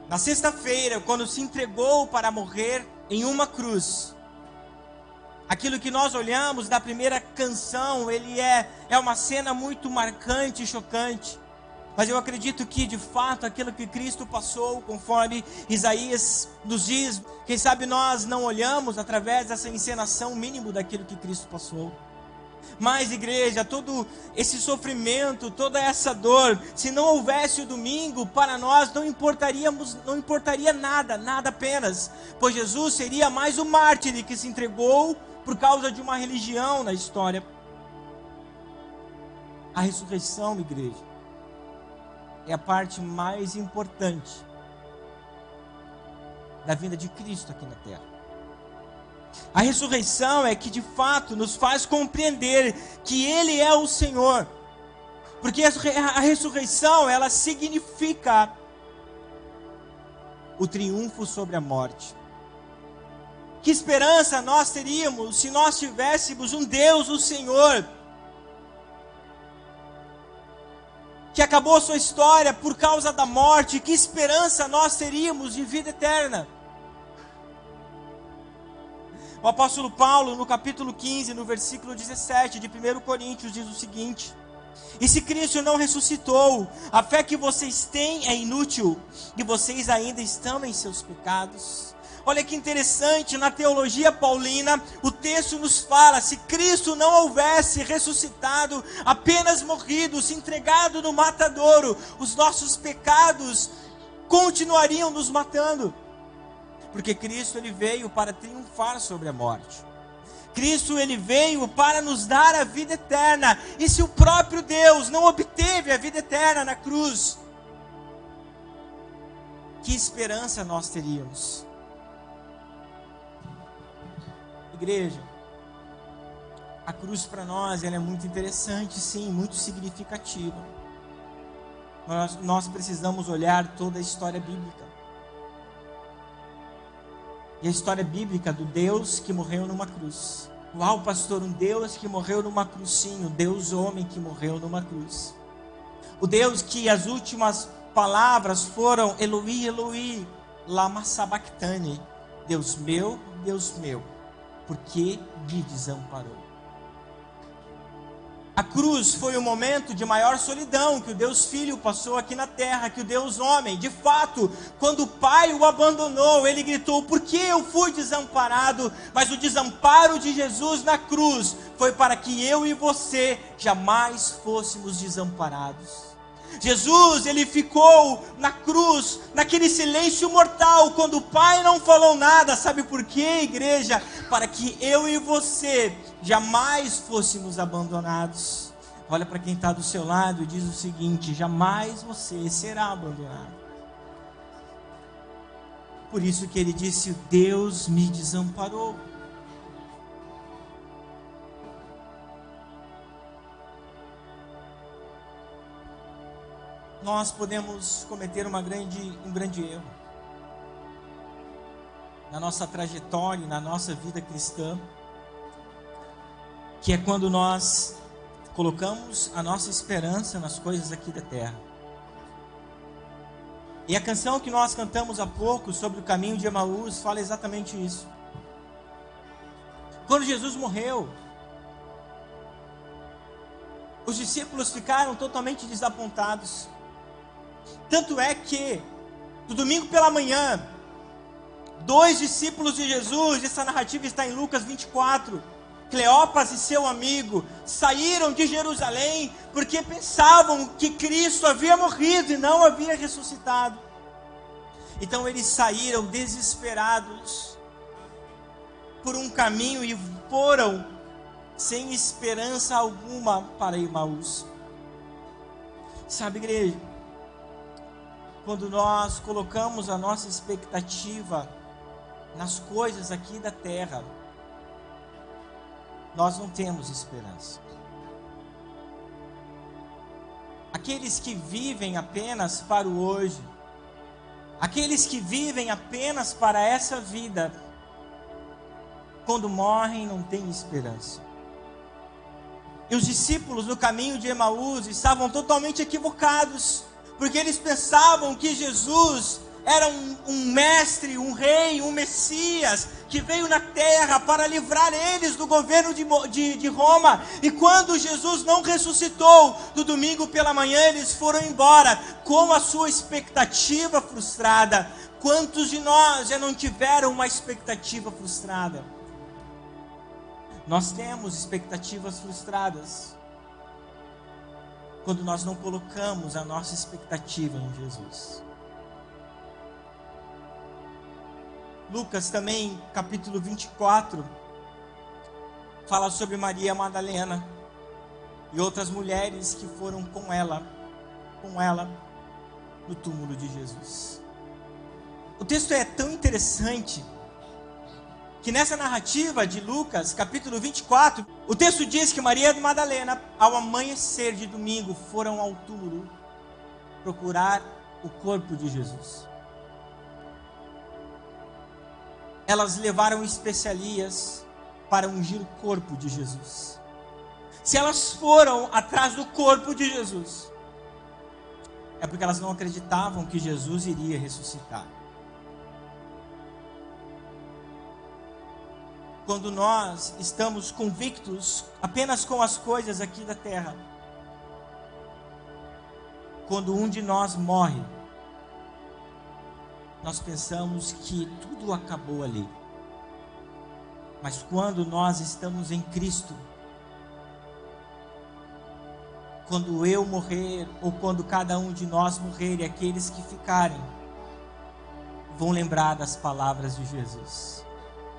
Na sexta-feira, quando se entregou para morrer em uma cruz, aquilo que nós olhamos da primeira canção, ele é uma cena muito marcante e chocante. Mas eu acredito que, de fato, aquilo que Cristo passou, conforme Isaías nos diz, quem sabe nós não olhamos através dessa encenação mínimo daquilo que Cristo passou. Mas, igreja, todo esse sofrimento, toda essa dor, se não houvesse o domingo, para nós não importaria nada apenas, pois Jesus seria mais um mártir que se entregou por causa de uma religião na história. A ressurreição, igreja, é a parte mais importante da vinda de Cristo aqui na terra. A ressurreição é que de fato nos faz compreender que Ele é o Senhor. Porque a ressurreição, ela significa o triunfo sobre a morte. Que esperança nós teríamos se nós tivéssemos um Deus, o Senhor, que acabou sua história por causa da morte. Que esperança nós teríamos de vida eterna? O apóstolo Paulo, no capítulo 15, no versículo 17 de 1 Coríntios, diz o seguinte: e se Cristo não ressuscitou, a fé que vocês têm é inútil, e vocês ainda estão em seus pecados. Olha que interessante, na teologia paulina, o texto nos fala, se Cristo não houvesse ressuscitado, apenas morrido, se entregado no matadouro, os nossos pecados continuariam nos matando. Porque Cristo, ele veio para triunfar sobre a morte. Cristo, ele veio para nos dar a vida eterna. E se o próprio Deus não obteve a vida eterna na cruz, que esperança nós teríamos? Igreja, a cruz para nós, ela é muito interessante, sim, muito significativa. Mas nós precisamos olhar toda a história bíblica. E a história bíblica do Deus que morreu numa cruz. Uau, pastor, um Deus que morreu numa cruz, sim, o Deus homem que morreu numa cruz. O Deus que as últimas palavras foram Eloi, Eloi, lama sabachthani. Deus meu, por que me desamparou? A cruz foi o momento de maior solidão que o Deus Filho passou aqui na terra, que o Deus Homem. De fato, quando o Pai o abandonou, ele gritou, por que eu fui desamparado? Mas o desamparo de Jesus na cruz foi para que eu e você jamais fôssemos desamparados. Jesus, ele ficou na cruz, naquele silêncio mortal, quando o Pai não falou nada. Sabe por quê, igreja? Para que eu e você jamais fôssemos abandonados. Olha para quem está do seu lado e diz o seguinte: jamais você será abandonado. Por isso que ele disse, Deus me desamparou. Nós podemos cometer um grande erro na nossa trajetória, na nossa vida cristã, que é quando nós colocamos a nossa esperança nas coisas aqui da terra. E a canção que nós cantamos há pouco sobre o caminho de Emaús fala exatamente isso. Quando Jesus morreu, os discípulos ficaram totalmente desapontados. Tanto é que, no domingo pela manhã, 2 discípulos de Jesus, essa narrativa está em Lucas 24, Cleopas e seu amigo, saíram de Jerusalém, porque pensavam que Cristo havia morrido e não havia ressuscitado. Então eles saíram desesperados por um caminho e foram sem esperança alguma para Emaús. Sabe, igreja, quando nós colocamos a nossa expectativa nas coisas aqui da terra, nós não temos esperança. Aqueles que vivem apenas para o hoje, aqueles que vivem apenas para essa vida, quando morrem não têm esperança. E os discípulos no caminho de Emaús estavam totalmente equivocados, porque eles pensavam que Jesus era um mestre, um rei, um Messias, que veio na terra para livrar eles do governo de Roma. E quando Jesus não ressuscitou, no domingo pela manhã, eles foram embora com a sua expectativa frustrada. Quantos de nós já não tiveram uma expectativa frustrada? Nós temos expectativas frustradas quando nós não colocamos a nossa expectativa em Jesus. Lucas também, capítulo 24, fala sobre Maria Madalena e outras mulheres que foram com ela no túmulo de Jesus. O texto é tão interessante que nessa narrativa de Lucas, capítulo 24, o texto diz que Maria Madalena, ao amanhecer de domingo, foram ao túmulo procurar o corpo de Jesus. Elas levaram especiarias para ungir o corpo de Jesus. Se elas foram atrás do corpo de Jesus, é porque elas não acreditavam que Jesus iria ressuscitar. Quando nós estamos convictos apenas com as coisas aqui da terra, quando um de nós morre, nós pensamos que tudo acabou ali. Mas quando nós estamos em Cristo, quando eu morrer, ou quando cada um de nós morrer, e aqueles que ficarem, vão lembrar das palavras de Jesus.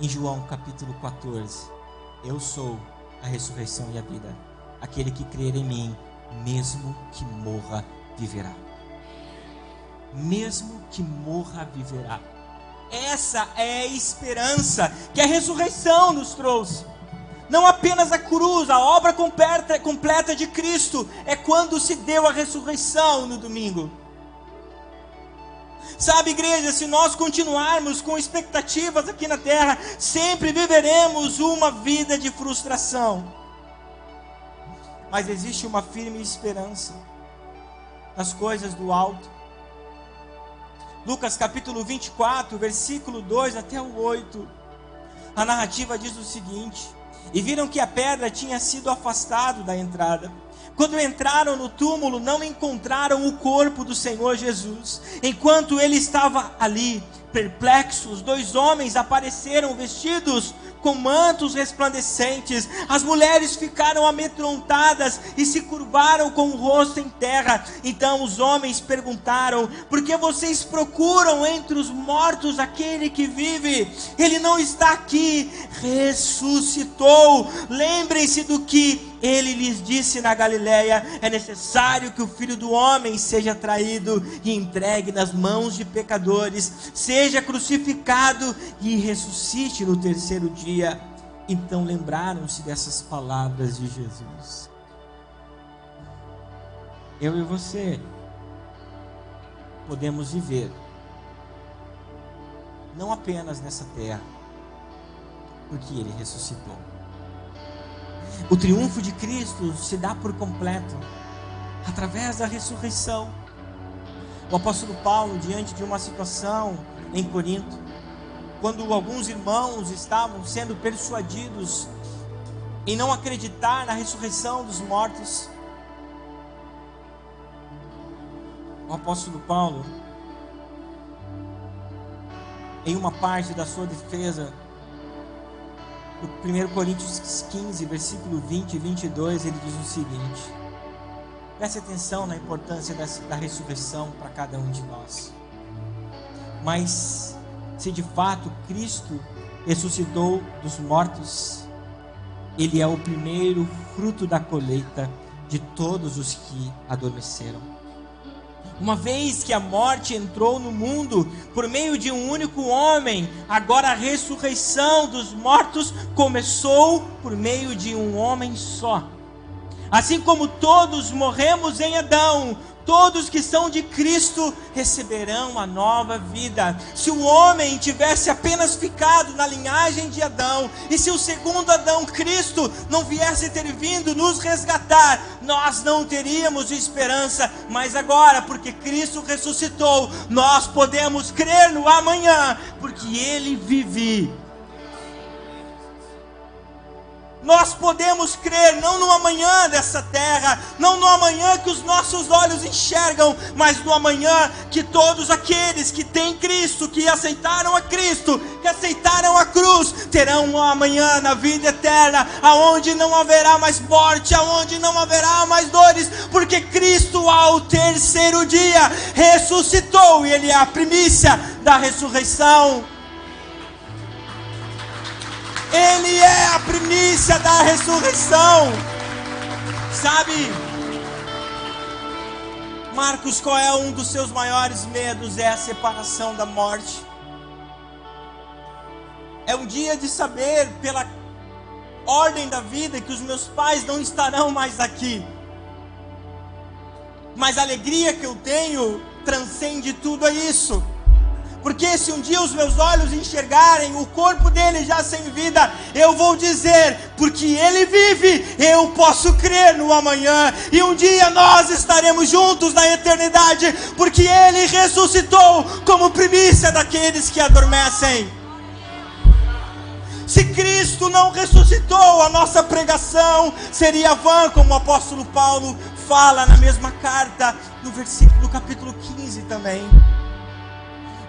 Em João capítulo 14, eu sou a ressurreição e a vida. Aquele que crer em mim, mesmo que morra, viverá. Mesmo que morra, viverá. Essa é a esperança que a ressurreição nos trouxe. Não apenas a cruz, a obra completa de Cristo, é quando se deu a ressurreição no domingo. Sabe, igreja, se nós continuarmos com expectativas aqui na terra, sempre viveremos uma vida de frustração. Mas existe uma firme esperança nas coisas do alto. Lucas capítulo 24, versículo 2 até o 8. A narrativa diz o seguinte: e viram que a pedra tinha sido afastada da entrada. Quando entraram no túmulo, não encontraram o corpo do Senhor Jesus. Enquanto ele estava ali, perplexos, 2 homens apareceram vestidos com mantos resplandecentes. As mulheres ficaram amedrontadas e se curvaram com o rosto em terra. Então os homens perguntaram: por que vocês procuram entre os mortos aquele que vive? Ele não está aqui, ressuscitou. Lembrem-se do que ele lhes disse na Galileia: é necessário que o Filho do Homem seja traído e entregue nas mãos de pecadores, seja crucificado e ressuscite no 3º dia. Então lembraram-se dessas palavras de Jesus. Eu e você podemos viver não apenas nessa terra, porque ele ressuscitou. O triunfo de Cristo se dá por completo através da ressurreição. O apóstolo Paulo, diante de uma situação em Corinto, quando alguns irmãos estavam sendo persuadidos em não acreditar na ressurreição dos mortos, o apóstolo Paulo, em uma parte da sua defesa, no 1 Coríntios 15, versículo 20 e 22, ele diz o seguinte: preste atenção na importância da ressurreição para cada um de nós. Mas se de fato Cristo ressuscitou dos mortos, ele é o primeiro fruto da colheita de todos os que adormeceram. Uma vez que a morte entrou no mundo por meio de um único homem, agora a ressurreição dos mortos começou por meio de um homem só. Assim como todos morremos em Adão, Todos que são de Cristo receberão a nova vida. Se o homem tivesse apenas ficado na linhagem de Adão, e se o segundo Adão, Cristo, não viesse ter vindo nos resgatar, nós não teríamos esperança. Mas agora, porque Cristo ressuscitou, nós podemos crer no amanhã, porque Ele vive. Nós podemos crer não no amanhã dessa terra, não no amanhã que os nossos olhos enxergam, mas no amanhã que todos aqueles que têm Cristo, que aceitaram a Cristo, que aceitaram a cruz, terão um amanhã na vida eterna, aonde não haverá mais morte, aonde não haverá mais dores, porque Cristo ao terceiro dia ressuscitou, e Ele é a primícia da ressurreição. Ele é a primícia da ressurreição. Sabe, Marcos, qual é um dos seus maiores medos? É a separação da morte. É um dia de saber, pela ordem da vida, que os meus pais não estarão mais aqui. Mas a alegria que eu tenho transcende tudo a isso. Porque se um dia os meus olhos enxergarem o corpo dele já sem vida, eu vou dizer, porque ele vive, eu posso crer no amanhã. E um dia nós estaremos juntos na eternidade, porque ele ressuscitou como primícia daqueles que adormecem. Se Cristo não ressuscitou, a nossa pregação seria vã, como o apóstolo Paulo fala na mesma carta, no capítulo 15 também.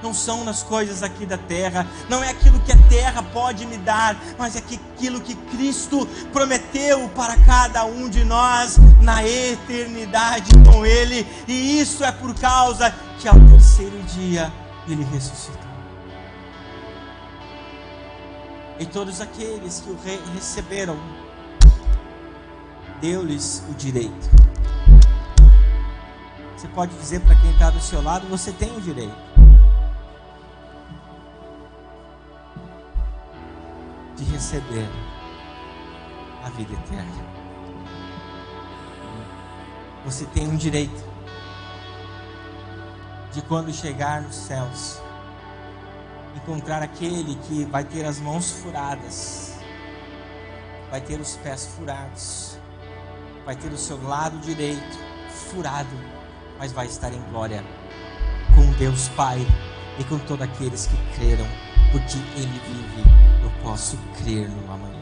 Não são nas coisas aqui da terra, não é aquilo que a terra pode me dar, mas é aquilo que Cristo prometeu para cada um de nós na eternidade com Ele. E isso é por causa que ao terceiro dia Ele ressuscitou. E todos aqueles que o receberam, deu-lhes o direito. Você pode dizer para quem está do seu lado, você tem o direito de receber a vida eterna. Você tem um direito de, quando chegar nos céus, encontrar aquele que vai ter as mãos furadas, vai ter os pés furados, vai ter o seu lado direito furado, mas vai estar em glória com Deus Pai e com todos aqueles que creram, porque Ele vive. Eu posso crer no amanhã.